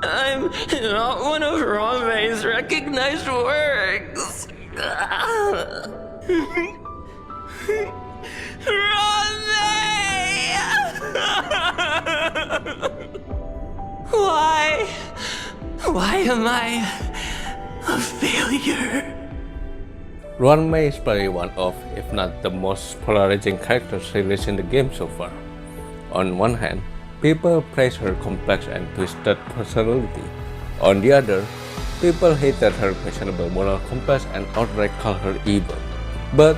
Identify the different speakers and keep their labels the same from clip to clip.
Speaker 1: I'm not one of Ruan Mei's recognized works. Ruan Mei! Why? Why am I a failure?
Speaker 2: Ruan Mei is probably one of, if not the most polarizing characters released in the game so far. On one hand, people praise her complex and twisted personality. On the other, people hated her questionable moral compass and outright called her evil. But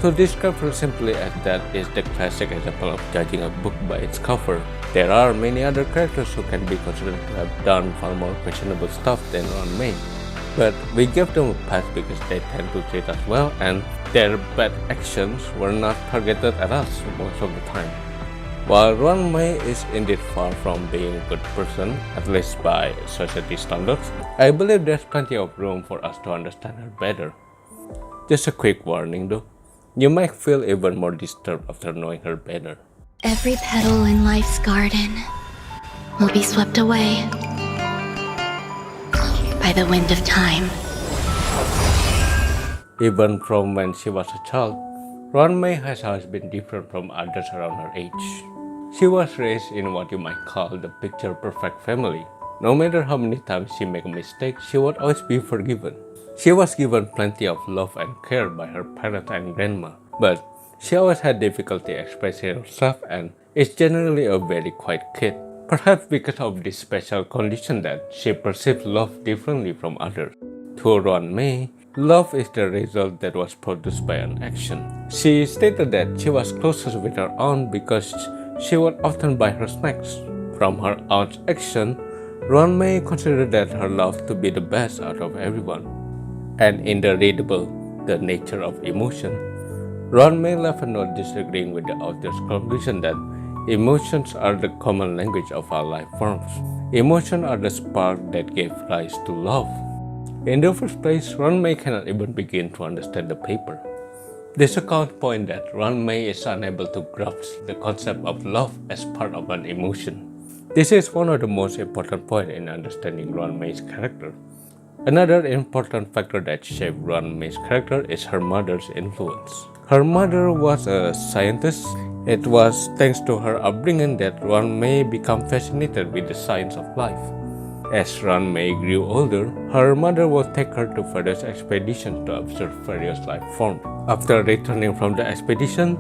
Speaker 2: to describe her simply as that is the classic example of judging a book by its cover. There are many other characters who can be considered to have done far more questionable stuff than Ruan Mei. But we give them a pass because they tend to treat us well and their bad actions were not targeted at us most of the time. While Ruan Mei is indeed far from being a good person, at least by society standards, I believe there's plenty of room for us to understand her better. Just a quick warning though, you might feel even more disturbed after knowing her better.
Speaker 3: Every petal in life's garden will be swept away by the wind of time.
Speaker 2: Even from when she was a child, Ruan Mei has always been different from others around her age. She was raised in what you might call the picture-perfect family. No matter how many times she made a mistake, she would always be forgiven. She was given plenty of love and care by her parents and grandma, but she always had difficulty expressing herself and is generally a very quiet kid. Perhaps because of this special condition that she perceives love differently from others. To Ruan Mei, love is the result that was produced by an action. She stated that she was closest with her aunt because she would often buy her snacks. From her aunt's action, Ruan Mei considered that her love to be the best out of everyone. And in the readable, The Nature of Emotion, Ruan Mei left a note disagreeing with the author's conclusion that emotions are the common language of our life forms. Emotions are the spark that gave rise to love. In the first place, Ruan Mei cannot even begin to understand the paper. This account points that Ruan Mei is unable to grasp the concept of love as part of an emotion. This is one of the most important points in understanding Ruan Mei's character. Another important factor that shaped Ruan Mei's character is her mother's influence. Her mother was a scientist. It was thanks to her upbringing that Ruan Mei became fascinated with the science of life. As Ruan Mei grew older, her mother would take her to various expeditions to observe various life forms. After returning from the expedition,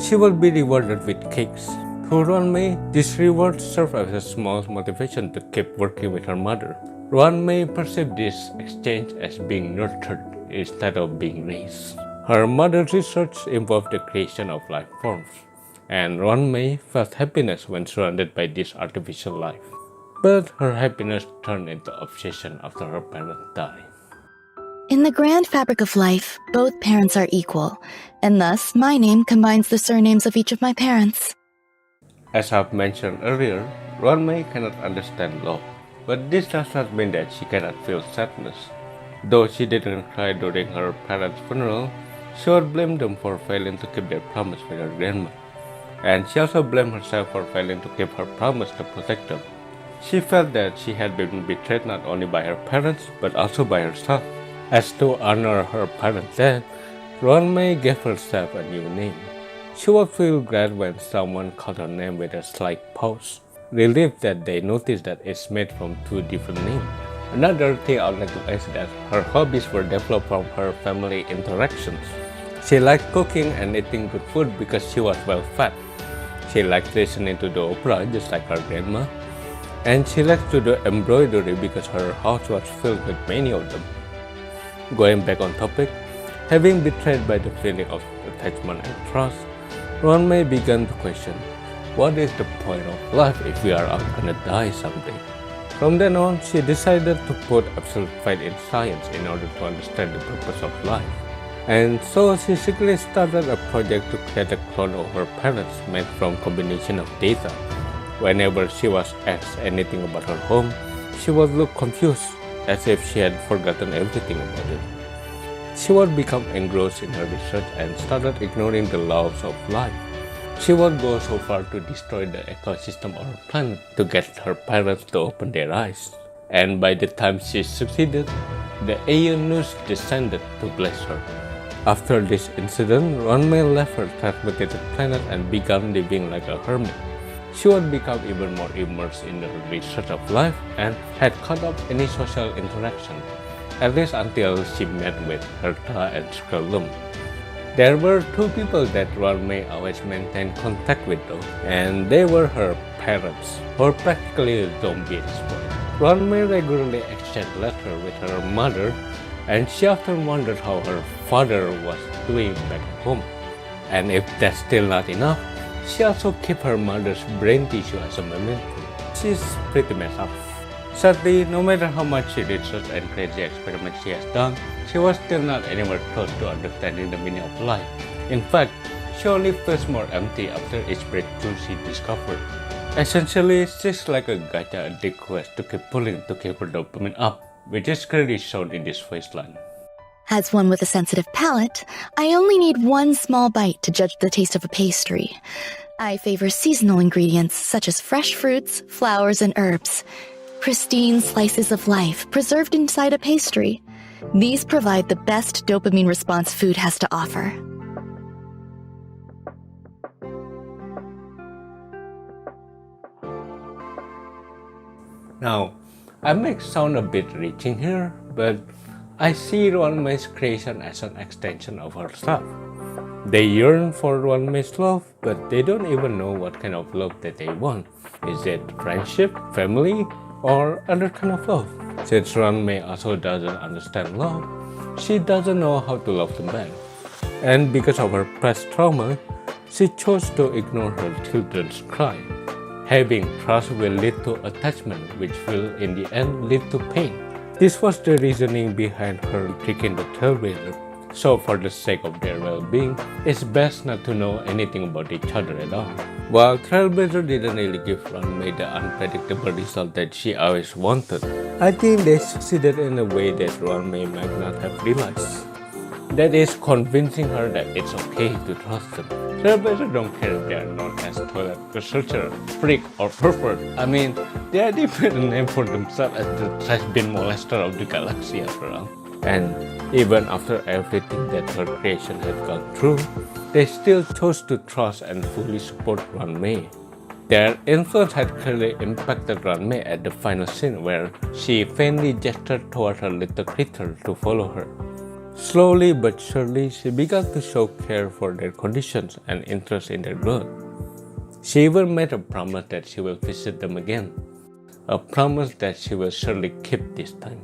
Speaker 2: she would be rewarded with cakes. To Ruan Mei, this reward served as a small motivation to keep working with her mother. Ruan Mei perceived this exchange as being nurtured instead of being raised. Her mother's research involved the creation of life forms, and Ruan Mei felt happiness when surrounded by this artificial life. But her happiness turned into obsession after her parents died.
Speaker 3: In the grand fabric of life, both parents are equal, and thus my name combines the surnames of each of my parents.
Speaker 2: As I've mentioned earlier, Ruan Mei cannot understand love, but this does not mean that she cannot feel sadness. Though she didn't cry during her parents' funeral, she would blame them for failing to keep their promise with her grandma. And she also blamed herself for failing to keep her promise to protect them. She felt that she had been betrayed not only by her parents, but also by herself. As to honor her parents' death, Ruan Mei gave herself a new name. She would feel glad when someone called her name with a slight pause, relieved that they noticed that it's made from two different names. Another thing I would like to add is that her hobbies were developed from her family interactions. She liked cooking and eating good food because she was well fed. She liked listening to the opera just like her grandma. And she liked to do embroidery because her house was filled with many of them. Going back on topic, having betrayed by the feeling of attachment and trust, Ruan Mei began to question, what is the point of life if we are all gonna die someday? From then on, she decided to put absolute faith in science in order to understand the purpose of life. And so she secretly started a project to create a clone of her parents made from combination of data. Whenever she was asked anything about her home, she would look confused, as if she had forgotten everything about it. She would become engrossed in her research and started ignoring the laws of life. She would go so far to destroy the ecosystem of her planet to get her parents to open their eyes. and by the time she succeeded, the Aeonus descended to bless her. After this incident, Ruan Mei left her transmutated planet and began living like a hermit. She would become even more immersed in the research of life and had cut off any social interaction, at least until she met with Herta and Screwllum. There were two people that Ruan Mei always maintained contact with though, and they were her parents, who were practically zombies. Ruan Mei regularly exchanged letters with her mother, and she often wondered how her father was doing back home. And if that's still not enough, she also kept her mother's brain tissue as a memento. She's pretty messed up. Sadly, no matter how much research and crazy experiments she has done, she was still not anywhere close to understanding the meaning of life. In fact, she only feels more empty after each breakthrough she discovered. Essentially, she's like a gacha addict who has to keep pulling to keep her dopamine up, which is clearly shown in this wasteland.
Speaker 3: As one with a sensitive palate, I only need one small bite to judge the taste of a pastry. I favor seasonal ingredients such as fresh fruits, flowers, and herbs. Pristine slices of life preserved inside a pastry. These provide the best dopamine response food has to offer.
Speaker 2: Now, I may sound a bit reaching here, but I see Ruan Mei's creation as an extension of herself. They yearn for Ruan Mei's love, but they don't even know what kind of love that they want. Is it friendship, family, or other kind of love? Since Ruan Mei also doesn't understand love, she doesn't know how to love the man. And because of her past trauma, she chose to ignore her children's cry. Having trust will lead to attachment, which will in the end lead to pain. This was the reasoning behind her tricking the Trailblazer. So for the sake of their well-being, it's best not to know anything about each other at all. While Trailblazer didn't really give Ruan Mei the unpredictable result that she always wanted, I think they succeeded in a way that Ruan Mei might not have realized. That is convincing her that it's okay to trust them. Trailblazers don't care if they are known as toilet researcher, freak, or pervert. I mean, they are even a name for themselves as the trash bin molester of the galaxy after all. And even after everything that her creation had gone through, they still chose to trust and fully support Ruan Mei. Their influence had clearly impacted Ruan Mei at the final scene where she faintly gestured toward her little creature to follow her. Slowly but surely, she began to show care for their conditions and interest in their growth. She even made a promise that she will visit them again, a promise that she will surely keep this time.